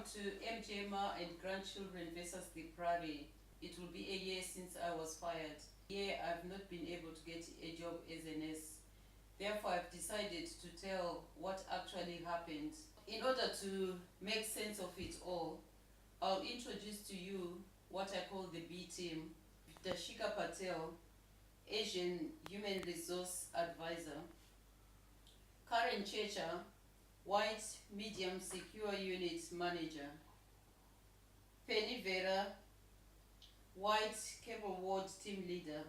Welcome to MJ Maher and Grandchildren versus the Priory. It will be a year since I was fired. I've not been able to get a job as a nurse. Therefore, I've decided to tell what actually happened. In order to make sense of it all, I'll introduce to you what I call the B team. Dashika Patel, Asian Human Resource Advisor. Karen Checha, White Medium Secure Unit Manager. Penny Vera, White Cable Ward Team Leader.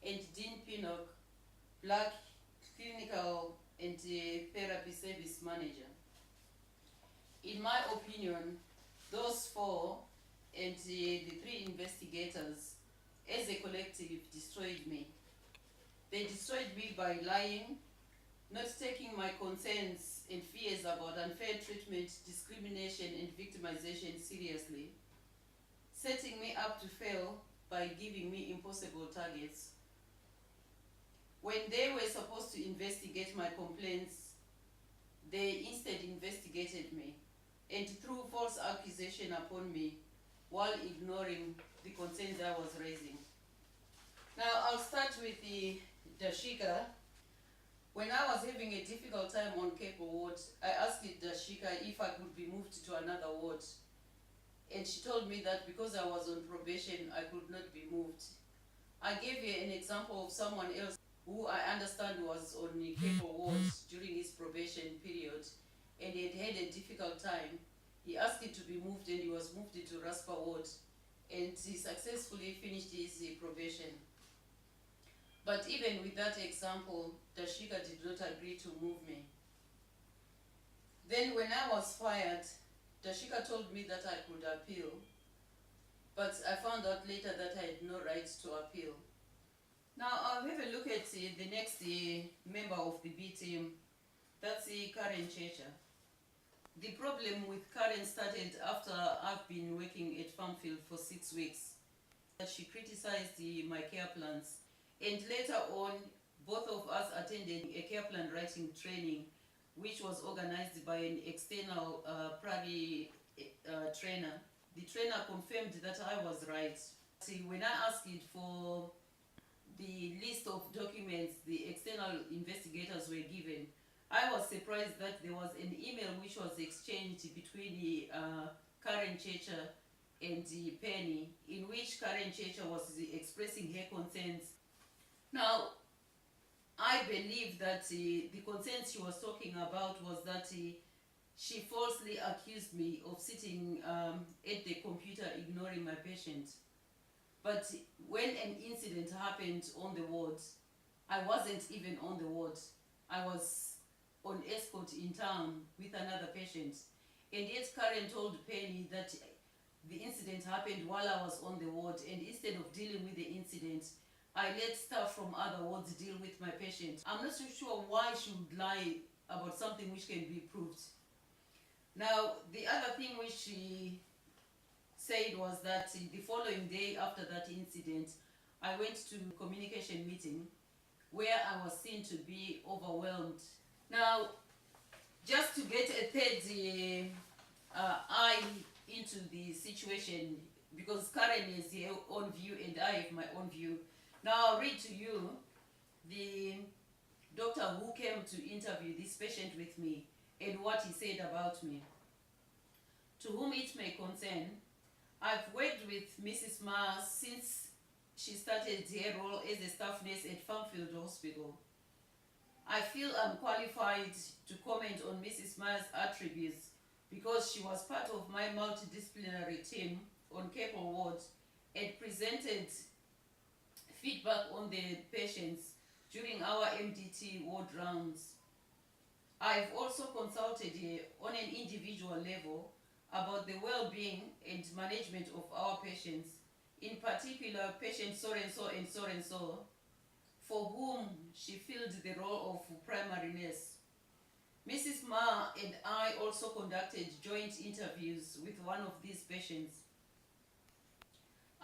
And Dean Pinnock, Black Clinical and Therapy Service Manager. In my opinion, those four and the three investigators as a collective destroyed me. They destroyed me by lying, not taking my concerns and fears about unfair treatment, discrimination, and victimization seriously, setting me up to fail by giving me impossible targets. When they were supposed to investigate my complaints, they instead investigated me and threw false accusation upon me while ignoring the concerns I was raising. Now, I'll start with the Dashika. When I was having a difficult time on Cape Ward, I asked Dashika if I could be moved to another ward. And she told me that because I was on probation, I could not be moved. I gave her an example of someone else who I understand was on the Cape Ward during his probation period, and he had a difficult time. He asked him to be moved, and he was moved into Raspa Ward, and he successfully finished his probation. But even with that example, Dashika did not agree to move me. Then when I was fired, Dashika told me that I could appeal, but I found out later that I had no right to appeal. Now I'll have a look at the next member of the B team. That's Karen Checha. The problem with Karen started after I've been working at Farmfield for 6 weeks. She criticized my care plans, and later on both of us attended a care plan writing training which was organized by an external Priory trainer. The trainer confirmed that I was right. See, when I asked it for the list of documents the external investigators were given, I was surprised that there was an email which was exchanged between Karen Checha and Penny, in which Karen Checha was expressing her concerns. Now, I believe that the concerns she was talking about was that she falsely accused me of sitting at the computer ignoring my patient. But when an incident happened on the ward, I wasn't even on the ward. I was on escort in town with another patient. And yet Karen told Penny that the incident happened while I was on the ward, and instead of dealing with the incident, I let staff from other wards deal with my patient. I'm not so sure why she would lie about something which can be proved. Now, the other thing which she said was that the following day after that incident, I went to a communication meeting where I was seen to be overwhelmed. Now, just to get a third eye into the situation, because Karen has her own view and I have my own view. Now I'll read to you the doctor who came to interview this patient with me and what he said about me. To whom it may concern, I've worked with Mrs. Maher since she started her role as a staff nurse at Farmfield Hospital. I feel I'm qualified to comment on Mrs. Maher's attributes because she was part of my multidisciplinary team on Cape Ward and presented feedback on the patients during our MDT ward rounds. I've also consulted on an individual level about the well-being and management of our patients, in particular patient so-and-so and so-and-so, for whom she filled the role of primary nurse. Mrs. Maher and I also conducted joint interviews with one of these patients.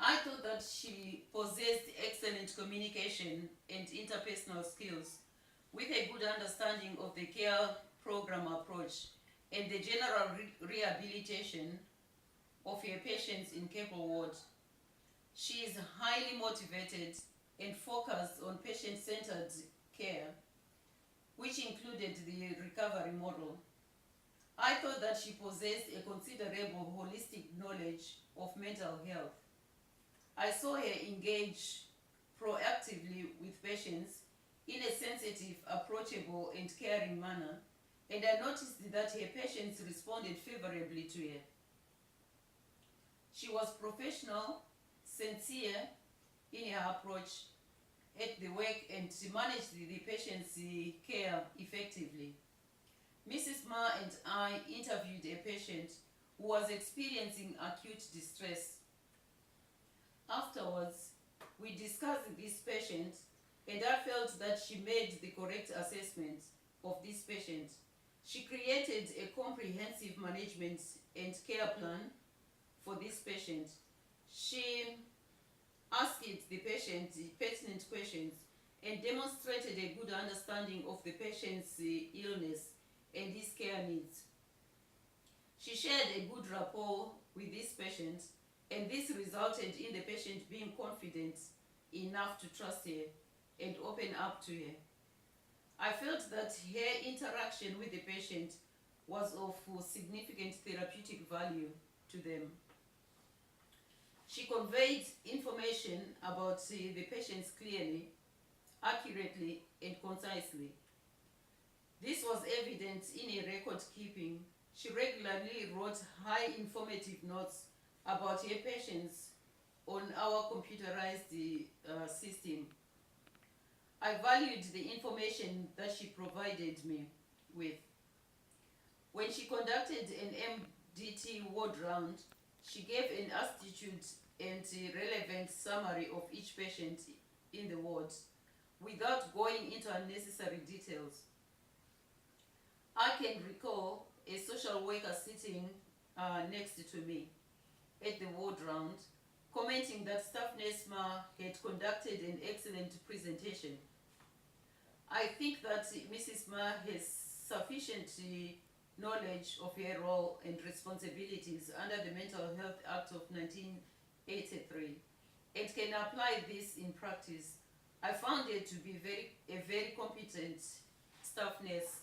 I thought that she possessed excellent communication and interpersonal skills with a good understanding of the care program approach and the general rehabilitation of her patients in Keppel Ward. She is highly motivated and focused on patient-centered care, which included the recovery model. I thought that she possessed a considerable holistic knowledge of mental health. I saw her engage proactively with patients in a sensitive, approachable, and caring manner, and I noticed that her patients responded favorably to her. She was professional, sincere in her approach at the work, and she managed the patient's care effectively. Mrs. Maher and I interviewed a patient who was experiencing acute distress. Afterwards, we discussed this patient, and I felt that she made the correct assessment of this patient. She created a comprehensive management and care plan for this patient. She asked the patient pertinent questions and demonstrated a good understanding of the patient's illness and his care needs. She shared a good rapport with this patient, and this resulted in the patient being confident enough to trust her and open up to her. I felt that her interaction with the patient was of significant therapeutic value to them. She conveyed information about the patients clearly, accurately, and concisely. This was evident in her record keeping. She regularly wrote high informative notes about her patients on our computerized system. I valued the information that she provided me with. When she conducted an MDT ward round, she gave an attitude and relevant summary of each patient in the ward without going into unnecessary details. I can recall a social worker sitting next to me at the ward round, commenting that staff nurse Ma had conducted an excellent presentation. I think that Mrs. Ma has sufficient knowledge of her role and responsibilities under the Mental Health Act of 1983 and can apply this in practice. I found her to be a very competent staff nurse.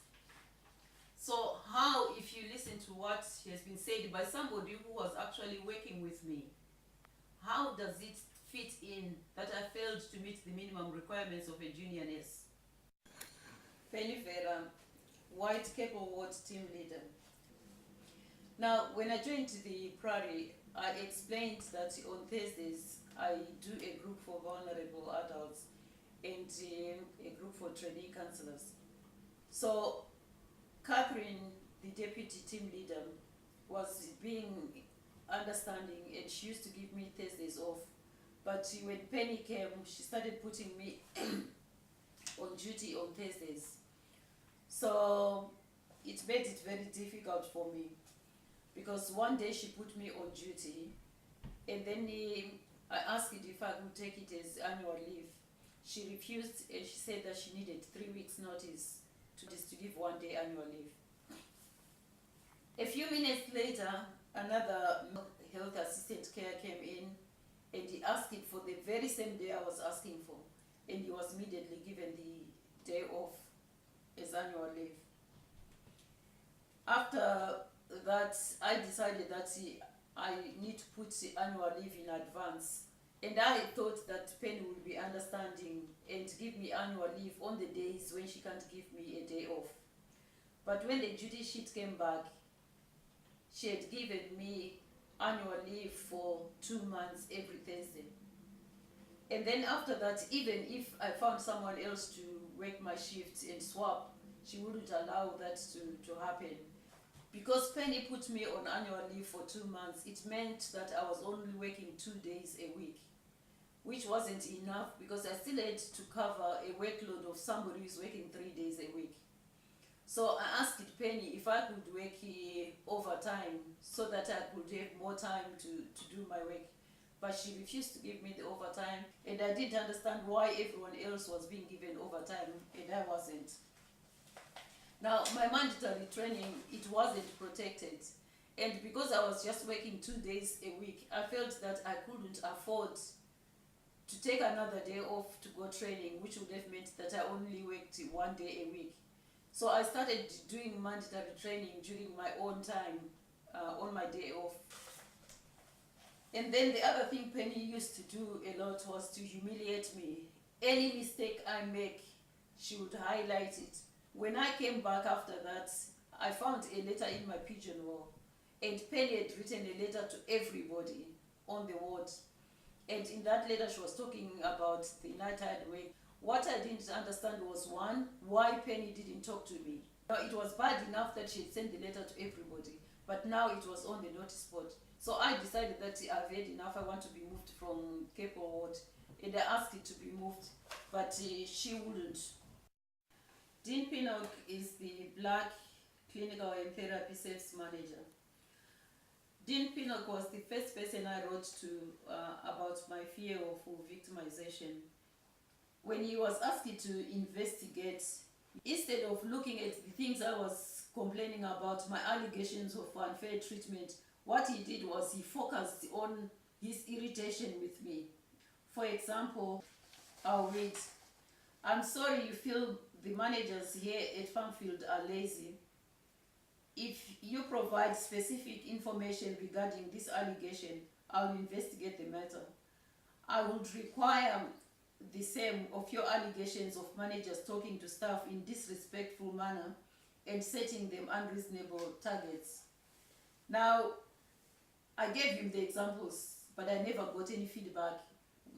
So how, if you listen to what has been said by somebody who was actually working with me, how does it fit in that I failed to meet the minimum requirements of a junior nurse? Penny Vera, White Keppel Ward team leader. Now, when I joined the Priory, I explained that on Thursdays I do a group for vulnerable adults and a group for trainee counselors. So Catherine, the deputy team leader, was being understanding, and she used to give me Thursdays off. But when Penny came, she started putting me on duty on Thursdays. So it made it very difficult for me, because one day she put me on duty, and then I asked if I could take it as annual leave. She refused, and she said that she needed 3 weeks notice to give 1 day annual leave. A few minutes later, another health assistant care came in, and he asked it for the very same day I was asking for, and he was immediately given the day off as annual leave. After that, I decided that I need to put annual leave in advance, and I thought that Penny would be understanding and give me annual leave on the days when she can't give me a day off. But when the duty sheet came back, she had given me annual leave for 2 months every Thursday. And then after that, even if I found someone else to work my shifts and swap, she wouldn't allow that to happen. Because Penny put me on annual leave for 2 months, it meant that I was only working 2 days a week, which wasn't enough, because I still had to cover a workload of somebody who's working 3 days a week. So I asked Penny if I could work overtime so that I could have more time to do my work. But she refused to give me the overtime, and I didn't understand why everyone else was being given overtime and I wasn't. Now, my mandatory training, it wasn't protected. And because I was just working 2 days a week, I felt that I couldn't afford to take another day off to go training, which would have meant that I only worked 1 day a week. So I started doing mandatory training during my own time, on my day off. And then the other thing Penny used to do a lot was to humiliate me. Any mistake I make, she would highlight it. When I came back after that, I found a letter in my pigeonhole, and Penny had written a letter to everybody on the ward. And in that letter, she was talking about the night I had worked. What I didn't understand was, one, why Penny didn't talk to me. Now, it was bad enough that she had sent the letter to everybody, but now it was on the notice board. So I decided that I've had enough. I want to be moved from Cape Ward, and I asked it to be moved, but she wouldn't. Dean Pinnock is the Black Clinical and Therapy Service Manager. Dean Pinnock was the first person I wrote to about my fear of victimization. When he was asked to investigate, instead of looking at the things I was complaining about, my allegations of unfair treatment, what he did was he focused on his irritation with me. For example, I'll read, "I'm sorry you feel the managers here at Farmfield are lazy. If you provide specific information regarding this allegation, I'll investigate the matter. I would require the same of your allegations of managers talking to staff in disrespectful manner and setting them unreasonable targets." Now, I gave him the examples, but I never got any feedback.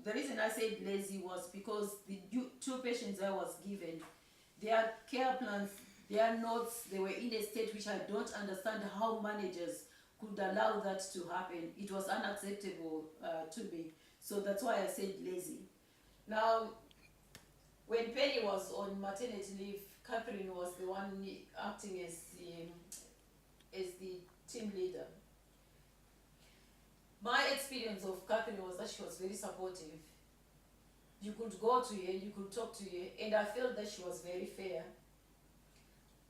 The reason I said lazy was because the 2 patients I was given, their care plans, their notes, they were in a state which I don't understand how managers could allow that to happen. It was unacceptable to me. So that's why I said lazy. Now, when Penny was on maternity leave, Catherine was the one acting as the team leader. My experience of Catherine was that she was very supportive. You could go to her, you could talk to her, and I felt that she was very fair.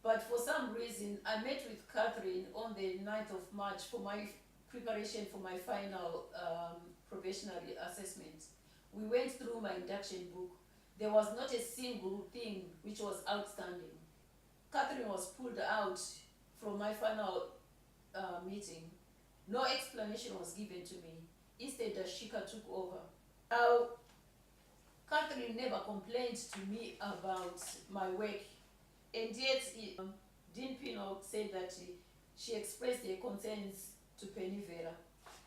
But for some reason, I met with Catherine on the 9th of March for my preparation for my final probationary assessment. We went through my induction book. There was not a single thing which was outstanding. Catherine was pulled out from my final meeting. No explanation was given to me. Instead, Ashika took over. Now, Catherine never complained to me about my work, and yet Dean Pinnock said that she expressed her concerns to Penny Vera.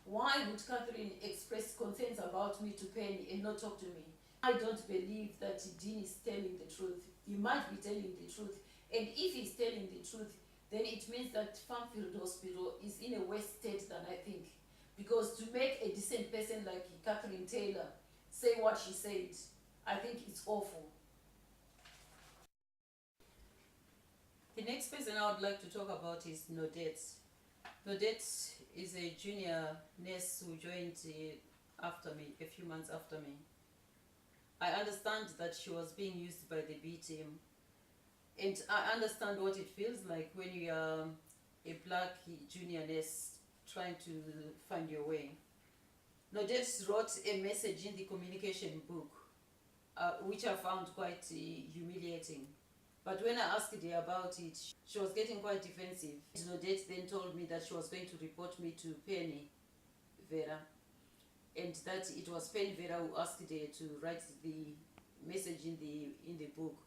Why would Catherine express concerns about me to Penny and not talk to me? I don't believe that Dean is telling the truth. He might be telling the truth, and if he's telling the truth, then it means that Farmfield Hospital is in a worse state than I think. Because to make a decent person like Catherine Taylor say what she said, I think it's awful. The next person I would like to talk about is Nodette. Nodette is a junior nurse who joined after me, a few months after me. I understand that she was being used by the B team. And I understand what it feels like when you are a Black junior nurse trying to find your way. Nodette wrote a message in the communication book, which I found quite humiliating. But when I asked her about it, she was getting quite defensive. Nodette then told me that she was going to report me to Penny Vera, and that it was Penny Vera who asked her to write the message in the book.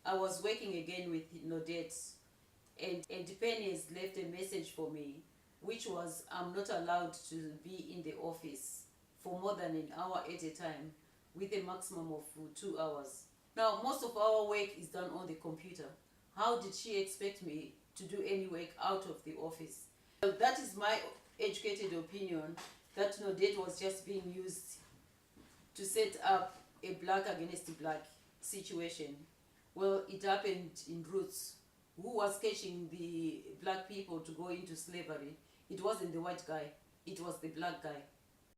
I was working again with Nodette, and Penny has left a message for me, which was, I'm not allowed to be in the office for more than an hour at a time, with a maximum of 2 hours. Now, most of our work is done on the computer. How did she expect me to do any work out of the office? Well, that is my educated opinion, that Nodette was just being used to set up a Black against Black situation. Well, it happened in Roots. Who was catching the Black people to go into slavery? It wasn't the white guy, it was the Black guy.